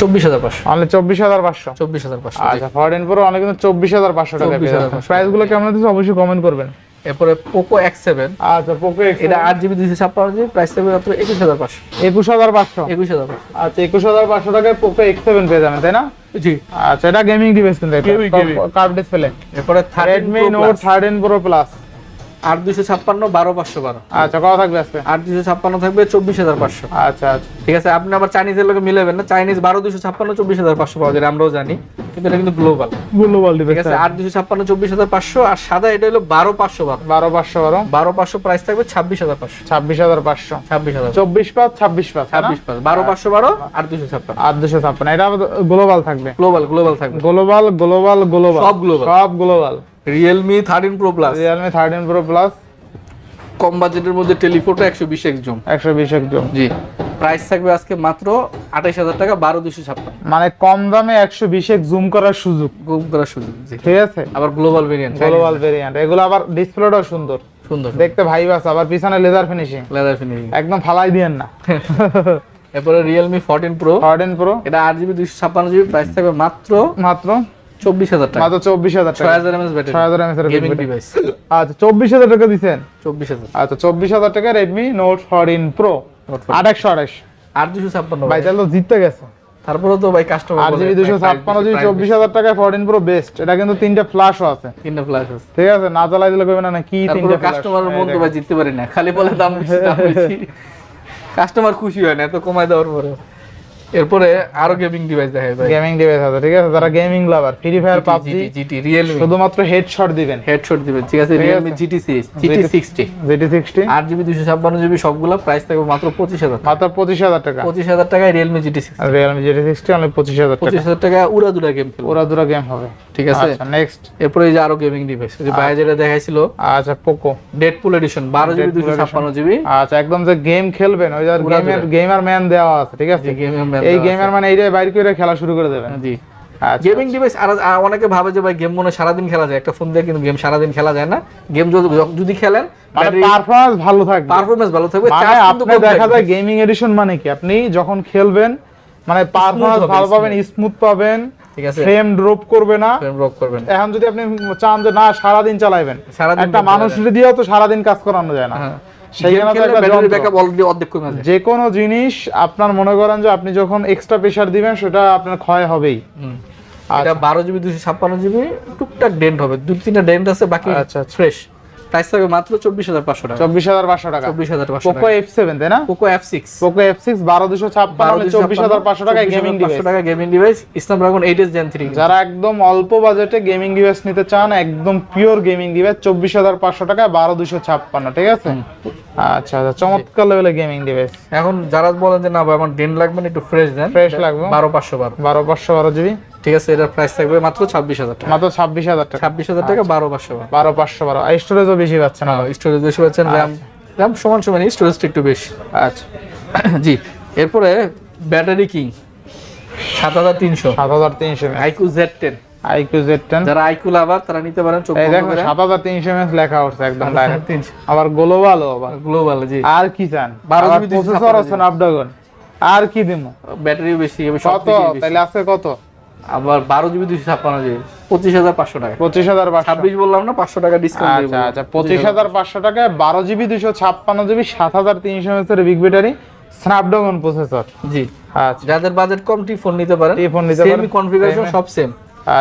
24,500 only 24,500। 24,500 আচ্ছা 14 Pro only কিন্তু 24,500 টাকা পেয়ে যাবেন। প্রাইস গুলো কেমন আছে অবশ্যই কমেন্ট করবেন। এরপরে Poco X7, আচ্ছা Poco X7 এটা 8GB 256GB, প্রাইস থাকবে মাত্র 21,500। 21,500। 21,500 আচ্ছা 21,500 টাকায় Poco X7 পেয়ে যাবেন তাই না? জি। আচ্ছা এটা গেমিং ডিভাইস কিন্তু কার্ভ ডিসপ্লে। এরপরে Redmi Note 13 Pro Plus 8/256 12/512। আচ্ছা কত থাকবে আজকে? 8/256 থাকবে 24,500। আচ্ছা আচ্ছা ঠিক আছে, আপনি আবার চাইনিজের লগে মিলাবেন না। চাইনিজ 12/256 24,500 পাওয়া যায়, আমরাও জানি, কিন্তু এটা কিন্তু গ্লোবাল ডিভাইস। ঠিক আছে, 8/256 24,500, আর সাদা এটা হলো 12/512। 12,512 12/500 প্রাইস থাকবে 26,500। 26,500 26,000 24 পাঁচ 26 পাঁচ 26 পাঁচ 12/512 8/256। 8,256 এটা গ্লোবাল থাকবে। গ্লোবাল থাকবে, গ্লোবাল সব global। সব global. Realme 13 Pro Plus, Realme 13 Pro Plus কম বাজেটের মধ্যে টেলিফোটো 120x জুম। 120 জুম। জি, প্রাইস থাকবে আজকে মাত্র 28,000 টাকা, 12,256। মানে কম দামে 120 জুম করার সুযোগ, গুম করার সুযোগ। জি, ঠিক আছে। আবার গ্লোবাল ভেরিয়েন্ট, এগুলো আবার ডিসপ্লেটাও সুন্দর দেখতে, ভাইব আছে। আবার পিছনে লেদার ফিনিশিং একদম ফালাই দিয়েন না। এরপরে Realme 14 Pro, এটা 8GB 256GB, প্রাইস থাকবে মাত্র 24,000 টাকা। মাত্র 24,000 টাকা। 6000 mAh ব্যাটারি, 6000 mAh এর গেমিং ডিভাইস। আচ্ছা 24,000 টাকা দিবেন। 24,000। আচ্ছা 24,000 টাকা Redmi Note 14 Pro 8/128 8/256 ভাই, তাহলে তো জিততে গেছে। তারপরে তো ভাই কাস্টমার 8GB 256GB 24,000 টাকায় 14 Pro বেস্ট। এটা কিন্তু তিনটা ফ্ল্যাশও আছে। তিনটা ফ্ল্যাশ আছে, ঠিক আছে। না চালাই দিলে কইবে না কি তিনটা ফ্ল্যাশ। কাস্টমারের মন তো ভাই জিততে পারি না, খালি বলে দাম বেশি কাস্টমার খুশি হয় না এত কমায় দেওয়ার পরে। এরপরে আরো গেমিং ডিভাইস দেখাই ভাই। গেমিং ডিভাইস আছে, ঠিক আছে। যারা গেমিং লাভার, free fire, PUBG, GT Realme শুধুমাত্র হেডশট দিবেন। ঠিক আছে। Realme GT series, GT60 8GB 256GB সবগুলো, প্রাইস থাকবে মাত্র 25,000। মাত্র 25,000 টাকা। 25,000 টাকায় Realme GT60। Realme GT60 only 25,000 টাকা। 25,000 টাকা উড়াদুরা গেম খেলবে, ওরা গেম হবে, ঠিক আছে। আচ্ছা নেক্সট। এরপরে এই যে আরো গেমিং ডিভাইস, যে বাইরে যেটা দেখাইছিল, আচ্ছা Poco Deadpool addition 12GB 256GB। আচ্ছা একদম যে গেম খেলবেন, ওই যে গেমার ম্যান দেওয়া আছে, ঠিক আছে। এই গেমার মানে এইটাই বাইরে করে খেলা শুরু করে দেবেন। জি, গেমিং ডিভাইস। আর অনেকে ভাবে যে ভাই গেম মনে সারাদিন খেলা যায়, একটা ফোন দিয়ে কিন্তু গেম সারাদিন খেলা যায় না। গেম যদি খেলেন পারফরম্যান্স ভালো থাকবে, চার্জ কিন্তু আপনি দেখা যায় গেমিং এডিশন মানে কি, আপনি যখন খেলবেন মানে পারফরম্যান্স ভালো পাবেন, স্মুথ পাবেন, ঠিক আছে, ফ্রেম ড্রপ করবে না। এখন যদি আপনি চান যে না সারাদিন চালাবেন, একটা মানুষ দিয়েও তো সারাদিন কাজ করানো যায় না। যে কোনো জিনিস আপনার মনে করেন যে আপনি যখন এক্সট্রা প্রেসার দিবেন সেটা আপনার ক্ষয় হবেই। এটা 12GB 256GB, টুকটাক ডেন্ট হবে, 2-3টা ডেন্ট আছে, বাকি ফ্রেশ। প্রাইস থাকবে মাত্র 24,500 টাকা। 24,500 টাকা। 24,500 Poco F7 তাই না? Poco F6 12,256 24,500 টাকা gaming device. Snapdragon 8s Gen 3। যারা একদম অল্প বাজেটে গেমিং ডিভাইস নিতে চান, একদম পিওর গেমিং ডিভাইস 24,500 টাকা 12,256, ঠিক আছে। আচ্ছা আচ্ছা চমৎকার লেভেলের গেমিং ডিভাইস। এখন যারা বলেন যে না ভাই আমার ডেন্ট লাগবে না, একটু ফ্রেশ দেন, ফ্রেশ লাগবে, 12,512 GB, ঠিক আছে। এটার প্রাইস থাকবে মাত্র 26,000 টাকা। মাত্র 26,000 টাকা। 26,000 টাকা 12,512। আর স্টোরেজও বেশি পাচ্ছেন। স্টোরেজ বেশি পাচ্ছেন, RAM সমান স্টোরেজটা একটু বেশি। আচ্ছা জি। এরপরে ব্যাটারি কিং 7,300 iQOO Z10। যারা iQOO লাভার তারা নিতে পারেন। 7,300 mAh লেখা আছে একদম ডাইরেক্ট। আবার গ্লোবাল জি। আর কি চান? 12GB প্রসেসর আছে Snapdragon, আর কি দিমু? ব্যাটারি বেশি, কত তাইলে আছে কত? আবার 12GB 256GB 25,500 টাকা। 25,500 26 বললাম না, 500 টাকা ডিসকাউন্ট দেব। আচ্ছা 25,500 টাকায় 12GB 256GB 7,300 mAh এর বিগ ব্যাটারি, স্ন্যাপড্রাগন প্রসেসর। জি। আচ্ছা যাদের বাজেট কম টি ফোন নিতে পারেন, সেম কনফিগারেশন সব সেম।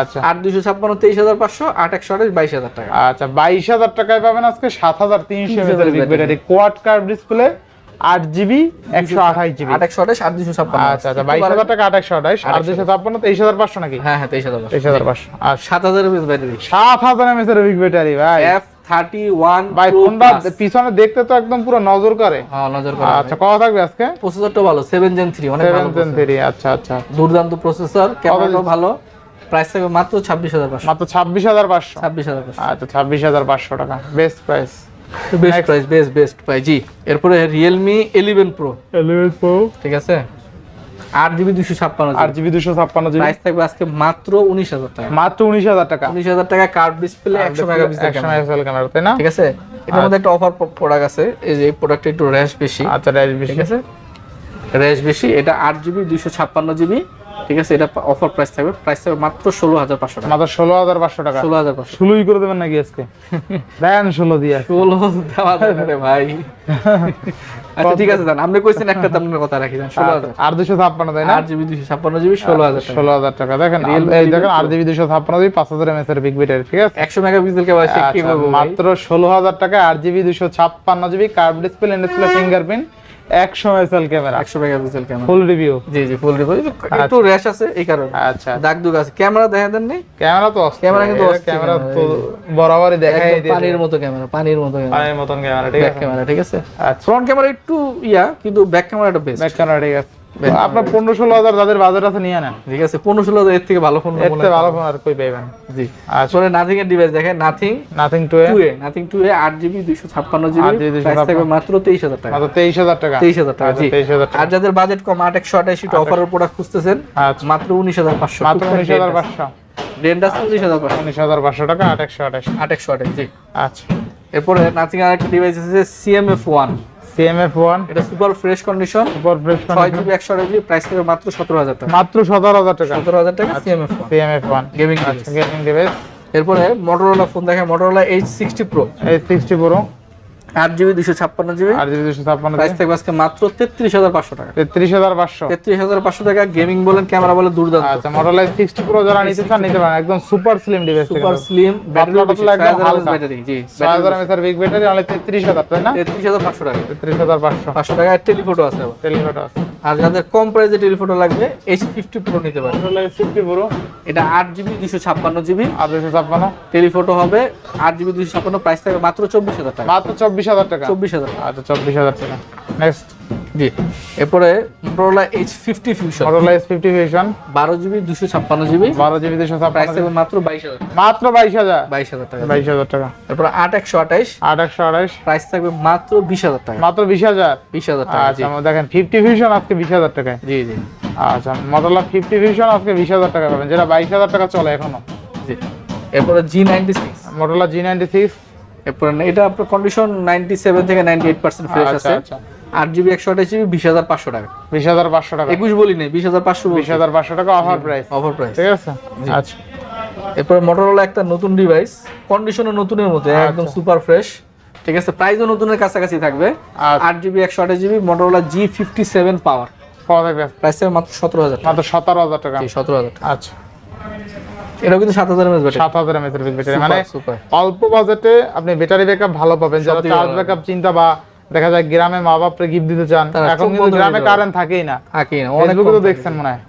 আচ্ছা 8,256 23,500, 8,128 22,000 টাকা। আচ্ছা 22,000 টাকায় পাবেন আজকে 7,300 mAh এর big battery, quad curve display, 8GB 128GB 8,128 8,256। আচ্ছা 22,000 টাকা 8,128 আর 256 23,500 নাকি? হ্যাঁ 23,500। 23,500 আর 7,000 mAh ব্যাটারি, 7,000 mAh এর বিগ ব্যাটারি ভাই। F31 ভাই ফোনটা পিছনে দেখতে তো একদম পুরো নজর করে। হ্যাঁ নজর করে। আচ্ছা কত থাকবে আজকে? প্রসেসরটা ভালো, 7 Gen 3, অনেক ভালো 7 Gen 3। আচ্ছা আচ্ছা দুর্দান্ত প্রসেসর, ক্যামেরাটাও ভালো। প্রাইস থাকবে মাত্র 26,500। মাত্র 26,500। 26,500। আচ্ছা 26,500 টাকা বেস্ট প্রাইস। বেস্ট প্রাইস জি। এরপরে Realme 11 Pro, ঠিক আছে, 8GB 256 8GB 256GB, প্রাইস থাকবে আজকে মাত্র 19,000 টাকা। মাত্র 19,000 টাকা। 19,000 টাকা, কার্ভ ডিসপ্লে, 100 মেগাপিক্সেল ক্যামেরা, তাই না? ঠিক আছে। এটার মধ্যে একটা অফার প্রোডাক্ট আছে, এই যে এই প্রোডাক্টটা একটু র্যাশ বেশি। আচ্ছা র্যাশ বেশি, ঠিক আছে, র্যাশ বেশি। এটা 8GB 256GB ঠিক আছে, এটা অফার প্রাইস থাকবে মাত্র 16,500 টাকা। মাত্র 16,500 টাকা। 16,500 16ই করে দেবেন নাকি আজকে? দেন 16 দিয়া। 16 দেওয়া যাবে না রে ভাই। আচ্ছা ঠিক আছে জান, আপনি কইছেন একটা আপনার কথা রাখি জান, 16,000 আর 256 তাই না? 8GB 256GB 16,000 টাকা। 16,000 টাকা। দেখেন এই দেখেন 8GB 256GB 5000 mAh এর বিগ ব্যাটারি, ঠিক আছে? 100 মেগাপিক্সেল ক্যামেরা সে কি করব ভাই? মাত্র 16,000 টাকা 8GB 256GB curve display, display fingerprint, 100 megapixel camera, 100 megapixel camera. Full review. জি জি ফুল রিভিউ। একটু র‍্যাশ আছে এই কারণে। আচ্ছা দাগ দুগ আছে। ক্যামেরা দেখা দেন নাই? ক্যামেরা তো অস্থির। ক্যামেরা কিন্তু অস্থির। ক্যামেরা তো বরাবরই দেখাই একদম দিয়েছে। পানির মতো ক্যামেরা, পানির মতো ক্যামেরা। পানির মতন ক্যামেরা, ঠিক ব্যাক আছে? ক্যামেরা, ঠিক আছে? আচ্ছা, ফ্রন্ট ক্যামেরা একটু কিন্তু ব্যাক ক্যামেরাটা বেস্ট। ব্যাক ক্যামেরা, ঠিক আছে। আপনার 15-16,000 যাদের বাজেট আছে নিয়ে নেন, ঠিক আছে। 15-16,000 এর থেকে ভালো ফোন এর থেকে ভালো ফোন আর কই পাইবেন? জি। আচ্ছা, পরে নাথিং এর ডিভাইস দেখেন, nothing nothing 2A, 2A 8GB 256GB 8GB price থাকবে মাত্র 23,000 টাকা। মাত্র 23,000 টাকা। 23,000 টাকা, জি। 23,000 টাকা। আর যাদের বাজেট কম 8/128 এটা অফারের প্রোডাক্ট খুঁজতেছেন, আচ্ছা, মাত্র 19,500। মাত্র 19,500। রেন্ডাস 19,500, 19,500 টাকা 8/128। 8/128, জি। আচ্ছা, এরপরে নাথিং আর একটা ডিভাইস আছে CMF1, CMF1 এটা super fresh condition, super fresh 6GB 128GB price থাকবে মাত্র 17,000 টাকা। মাত্র 17,000 টাকা। 17,000 টাকা CMF1 CMF1 গেমিং আচ্ছা, ডিভাইস। Gaming device. এরপরে মোটরোলা ফোন দেখেন, Motorola H60 Pro H60 Pro 8GB 256GB 8GB 256 price থাকবে আজকে মাত্র 33,500 টাকা। 33,500। 33,500 টাকা। গেমিং বলেন, ক্যামেরা বলেন দুর্দান্ত। আচ্ছা, Motorola H60 Pro যারা নিতে চান নিতে পারেন, একদম super slim device. Super slim battery, একদম হালকা ব্যাটারি, জি। 6000 mAh এর বিগ ব্যাটারি, অনলি 33,000 তাই না? 33,500 টাকা। 33,500 500 টাকা টেলিফটো আছে আবার। টেলিফটো আছে। আর যাদের কম প্রাইসে টেলিফটো লাগবে H50 Pro নিতে পারেন। Motorola H60 Pro এটা 8GB 256GB 856 টেলিফটো হবে, 8GB 256 প্রাইস থাকবে মাত্র 24,000 টাকা। মাত্র 24,000 টাকা। 24,000 টাকা, আচ্ছা, 24,000 টাকা। নেক্সট, জি। এরপরে Motorola H50 Fusion Motorola H50 Fusion 12GB 256GB 12GB price 256 থাকবে মাত্র 22,000 টাকা। মাত্র 22,000। 22,000 টাকা। 22,000 টাকা। এরপরে 8/128 8/128 প্রাইস থাকবে মাত্র 20,000 টাকা। মাত্র 20,000। 20,000 টাকা, জি। আচ্ছা, আমরা দেখেন 50 Fusion আজকে 20,000 টাকায়। জি জি আচ্ছা, Motorola 50 Fusion আজকে 20,000 টাকা পাবেন, যেটা 22,000 টাকা চলে এখনো। জি। এরপরে G96, Motorola G96 এরপরে এটা আপনার কন্ডিশন 97 থেকে 98% ফ্রেশ আচ্ছা, আছে। আচ্ছা, 8GB 128GB 20,500 টাকা। 20,500 টাকা। 21 বলি নেই, 20,500 বলছি। 20,500 টাকা অফার প্রাইস, অফার প্রাইস, ঠিক আছে? জি। আচ্ছা, এরপর Motorola একটা নতুন ডিভাইস, কন্ডিশনও নতুনের মতো, একদম সুপার ফ্রেশ, ঠিক আছে? প্রাইসও নতুনের কাছাকাছি থাকবে। আচ্ছা। 8GB 128GB Motorola G57 পাওয়ার কত থাকবে? প্রাইস থাকবে মাত্র 17,000 টাকা। মাত্র 17,000 টাকা। জি, 17,000 টাকা। আচ্ছা, এটাও কিন্তু 7,000 mAh ব্যাটারি। 7,000 mAh এর বিগ ব্যাটারি, মানে সুপার। অল্প বাজেটে আপনি ব্যাটারি ব্যাকআপ ভালো পাবেন। যারা সবথেকে চার্জ ভালো। ব্যাকআপ চিন্তা বা দেখা যায় গ্রামে মা বাপরে গিফট দিতে চান, তারা এখন চোখ কিন্তু বন্ধ করে গ্রামে দিতে কারেন্ট থাকেই না। থাকেই না, অনেক ফেসবুকে কম তো থাকে। দেখছেন মনে হয়,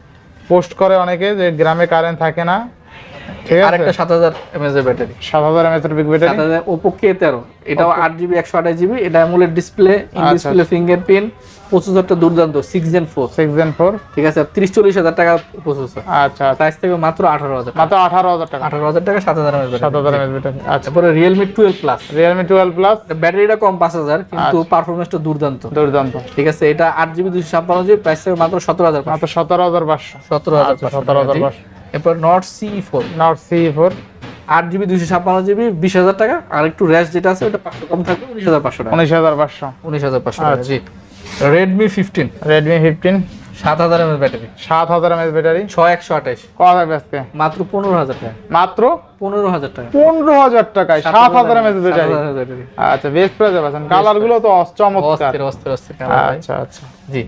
পোস্ট করে অনেকে যে গ্রামে কারেন্ট থাকে না, ঠিক আছে? আরেকটা 7,000 mAh এর ব্যাটারি, 7,000 mAh এর বিগ ব্যাটারি। 7,000 Oppo K13, এটাও 8GB 128GB, এটা AMOLED ডিসপ্লে, ইন আচ্ছা, ডিসপ্লে ফিঙ্গারপ্রিন্ট, প্রসেসরটা দুর্দান্ত 6 Gen 4, 6 Gen 4 ঠিক আছে? 30-40,000 টাকা প্রসেসর, আচ্ছা, আচ্ছা, প্রাইস থেকে মাত্র 18,000 টাকা। মাত্র 18,000 টাকা। 18,000 টাকা 7,000 mAh ব্যাটারি। 7,000 mAh battery. আচ্ছা, তারপরে Realme 12 Plus, Realme 12 Plus ব্যাটারিটা কম 5,000, কিন্তু পারফরম্যান্সটা দুর্দান্ত, দুর্দান্ত, ঠিক আছে? এটা 8GB 256GB, প্রাইস থেকে মাত্র 17,000 মাত্র 17,500। 17,500 17,500। এরপর Nord CE4, Nord CE4 8GB 256GB 20,000 টাকা, আর একটু র্যাশ যেটা আছে ওটা 500 কম থাকবে 19,500 টাকা। 19,500। 19,500 টাকা, জি। Redmi 15, Redmi 15 7,000 mAh battery, 7,000 mAh battery. 6/128 কত থাকবে আজকে? মাত্র 15,000 টাকা। মাত্র 15,000 টাকা, 15,000 টাকায় 7,000 mAh ব্যাটারি। 7,000 ব্যাটারি। আচ্ছা, বেস্ট প্রাইসে পাচ্ছেন। কালার গুলো তো চমৎকার। অস্থির অস্থির অস্থির camera ভাই। আচ্ছা, আচ্ছা। জি।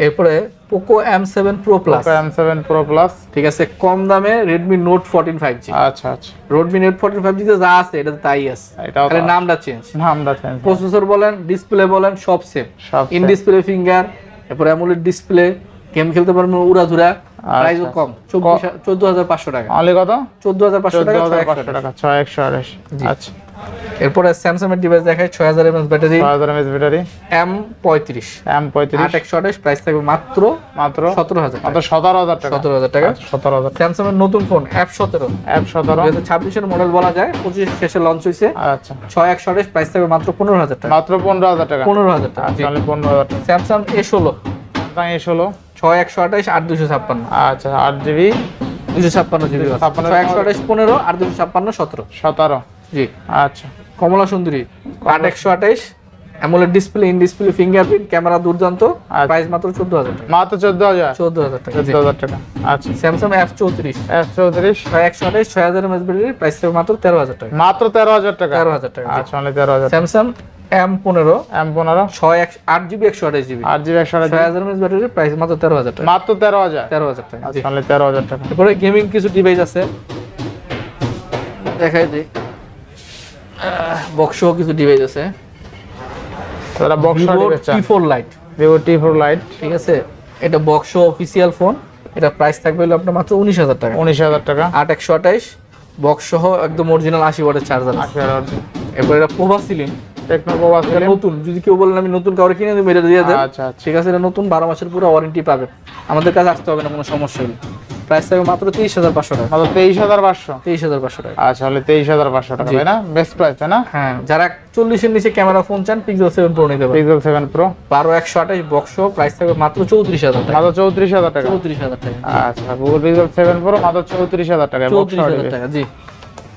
এরপরে Poco M7 Pro Plus, Poco M7 Pro Plus ঠিক আছে? কম দামে Redmi Note 14 5G, আচ্ছা, আচ্ছা, Redmi Note 14 5G তে যা আছে এটা তো তাই আছে, এটাও তো খালি নামটা চেঞ্জ। নামটা চেঞ্জ, প্রসেসর বলেন, ডিসপ্লে বলেন, সব সেম। সব ইন same। ডিসপ্লে ফিঙ্গার, এরপর AMOLED ডিসপ্লে, গেম খেলতে পারবেন উড়াধুরা, প্রাইসও কম, 14,500 টাকা। অনলি কত? 14,500 টাকা, 14,500 টাকা, 6,128। আচ্ছা, এরপরে স্যামসাং এর ডিভাইস দেখায় 6,000 mAh battery, 6,000 mAh battery, M35 M35 8/128, price থাকবে মাত্র মাত্র 17,000 টাকা। মাত্র 17,000 টাকা। 17,000 টাকা। 17,000 স্যামসাং এর নতুন ফোন F17, F17 2026 এর মডেল বলা যায়, 25 শেষে লঞ্চ হইছে। আচ্ছা, 6/128, প্রাইস থাকবে মাত্র 15,000 টাকা। মাত্র 15,000 টাকা। 15,000 টাকা, আচ্ছা, অনলি 15,000 টাকা। স্যামসাং A16, Samsung A16 6/128 8/256, আচ্ছা, 8GB 256GB, 256 6/128 15 আর 256 17, 17। জি। আচ্ছা, কমলা সুন্দরী 8/128 AMOLED display, in display fingerprint, camera দুর্দান্ত, আচ্ছা। প্রাইস মাত্র 14000 টাকা। মাত্র 14000 14000 টাকা। 14000 টাকা। আচ্ছা Samsung F34 S34 128 6000 mAh battery, price থাকবে মাত্র 13000 টাকা। মাত্র 13000 টাকা। 13000 টাকা। আচ্ছা only 13000। Samsung M15 M15 8GB 128GB 8GB 128GB 6000 mAh battery, price মাত্র 13000 টাকা। মাত্র 13000। 13000 টাকা। জি। আচ্ছা অনলি 13000 টাকা। তারপরে গেমিং কিছু ডিভাইস আছে, দেখাই দিই। বক্স কিছু ডিভাইস আছে। তারা বক্স Vivo দিবে চান। T4 Lite, Vivo T4 Lite ঠিক আছে, এটা বক্স অফিসিয়াল ফোন। এটা প্রাইস থাকবে হলো আপনার মাত্র 19000 টাকা। 19000 টাকা। 8128 বক্স সহ একদম অরিজিনাল 80 ওয়াটের চার্জার আছে। 8000। এরপর এটা প্রভা সিলিং, টেকনো প্রবাস এটা নতুন। যদি কেউ বলেন আমি নতুন কাউরে কিনে দেবো, এটা দিয়ে দেন। আচ্ছা আচ্ছা। ঠিক আছে, এটা নতুন 12 মাসের পুরো ওয়ারেন্টি পাবে, আমাদের কাছে আসতে হবে না কোনো সমস্যা হলে। প্রাইস থাকবে মাত্র 23500 টাকা। মাত্র 23500। 23500 টাকা। আচ্ছা তাহলে 23500 টাকা, জি। তাই না? বেস্ট প্রাইস তাই না? হ্যাঁ, যারা 40 এর নিচে ক্যামেরা ফোন চান Pixel 7 Pro নিতে পারেন। Pixel 7 Pro 12128 বক্স প্রাইস থাকবে মাত্র 34000 টাকা। মাত্র 34000 টাকা। 34000 টাকা। আচ্ছা Google Pixel 7 Pro মাত্র 34000 টাকা। বক্স 34000 টাকা। জি।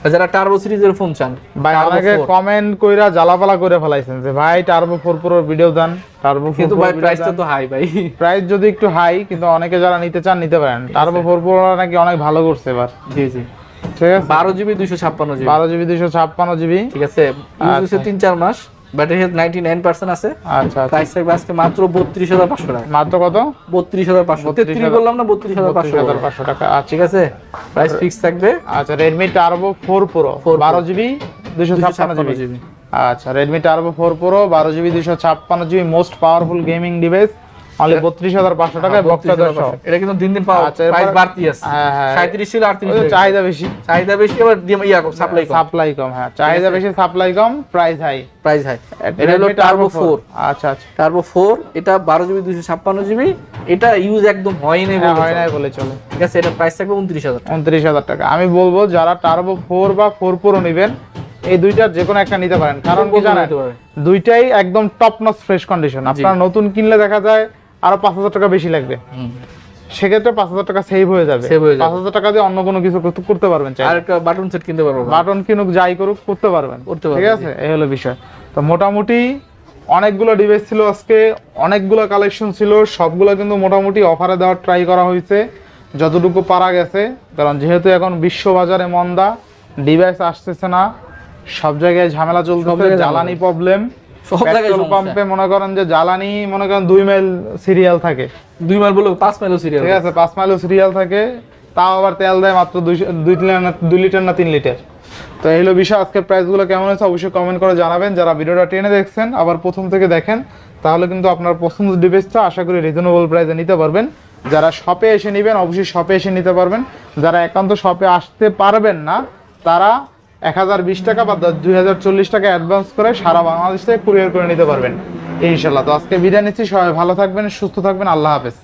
আর যারা টার্বো সিরিজের ফোন চান, ভাই Turbo অনেকে 4, কমেন্ট কইরা জ্বালাপালা করে ফেলাইছেন যে ভাই টার্বো 4 Pro ভিডিও দেন, টার্বো 4 কিন্তু Pro ভাই video প্রাইসটা দেন। তো হাই ভাই। প্রাইস যদি একটু হাই, কিন্তু অনেকে যারা নিতে চান নিতে পারেন। টার্বো 4 Pro নাকি অনেক ভালো করছে এবার। জি জি। ঠিক আছে 12GB 256GB 12GB 256GB। ঠিক আছে, ইউজ হচ্ছে আচ্ছা। 3-4 মাস, ব্যাটারি হেলথ 99% আছে। আচ্ছা আচ্ছা। প্রাইস থাকবে আজকে মাত্র 32500 টাকা। মাত্র কত? 32500, 33 বললাম না, 32500 33500 টাকা। আচ্ছা ঠিক আছে, প্রাইস ফিক্স থাকবে। আচ্ছা Redmi Turbo 4 Pro 4 Pro 12GB 256GB। 256GB আচ্ছা Redmi Turbo 4 Pro 12GB 256GB most powerful gaming device only 32500 টাকায় বক্স চার্জার সহ। এটা কিন্তু দিন দিন পাওয়া আচ্ছা, এরপর- প্রাইস বাড়তি আছে। হ্যাঁ, হ্যাঁ। 37 ছিল 38 ওই তো চাহিদা বেশি। চাহিদা বেশি, আবার সাপ্লাই কম। সাপ্লাই কম, হ্যাঁ চাহিদা বেশি সাপ্লাই কম, প্রাইস হাই। Price high. এটা হলো Redmi টার্বো 4। আচ্ছা আচ্ছা। টার্বো 4 এটা 12GB 256GB, এটা ইউজ একদম হয়নি হ্যাঁ, বলে হয় নাই চলে। বলে চলে। ঠিক আছে, এটা প্রাইস থাকবে 29000 টাকা। 29000 টাকা। আমি বলবো যারা টার্বো 4 বা 4 Pro নেবেন, এই দুইটার যে কোনো একটা নিতে পারেন। কারণ কি জানেন, নিতে পারেন। দুইটাই একদম টপ নচ ফ্রেশ কন্ডিশন। আপনারা নতুন কিনলে দেখা যায় আরো 5000 টাকা বেশি লাগবে, সেক্ষেত্রে 5000 টাকা সেভ হয়ে যাবে। Save হয়ে যাবে। 5000 টাকা দিয়ে অন্য কোনো কিছু করতে পারবেন, আর একটা বাটন সেট কিনতে পারবো। বাটন কিনুক যাই করুক করতে পারবেন। করতে ঠিক পারবেন, আছে, এই হলো বিষয়। তো মোটামুটি অনেকগুলো ডিভাইস ছিল আজকে, অনেকগুলো কালেকশন ছিল, সবগুলো কিন্তু মোটামুটি অফারে দেওয়ার ট্রাই করা হয়েছে যতটুকু পারা গেছে। কারণ যেহেতু এখন বিশ্ববাজারে মন্দা, ডিভাইস আসতেছে না, সব জায়গায় ঝামেলা চলতেছে, জ্বালানি প্রবলেম। সব জায়গায় পেট্রোল সমস্যা। পাম্পে মনে করেন যে জ্বালানি মনে করেন 2 মাইল সিরিয়াল থাকে, 2 মাইল বলো 5 মাইলও সিরিয়াল। ঠিক আছে 5 মাইলও সিরিয়াল থাকে, তাও আবার তেল দেয় মাত্র 2 লিটার না 3 লিটার। তো এই হলো বিষয়। আজকের প্রাইসগুলো কেমন হয়েছে অবশ্যই কমেন্ট করে জানাবেন। যারা ভিডিওটা টেনে দেখছেন আবার প্রথম থেকে দেখেন, তাহলে কিন্তু আপনার পছন্দের ডিভাইসটা আশা করি রিজনেবল প্রাইসে নিতে পারবেন। যারা শপে এসে নেবেন অবশ্যই শপে এসে নিতে পারবেন। যারা একান্ত শপে আসতে পারবেন না, তারা 1020 টাকা বা 2040 টাকা অ্যাডভান্স করে সারা বাংলাদেশ থেকে কুরিয়ার করে নিতে পারবেন ইনশাল্লাহ। তো আজকে বিদায় নিচ্ছি, সবাই ভালো থাকবেন, সুস্থ থাকবেন, আল্লাহ হাফেজ।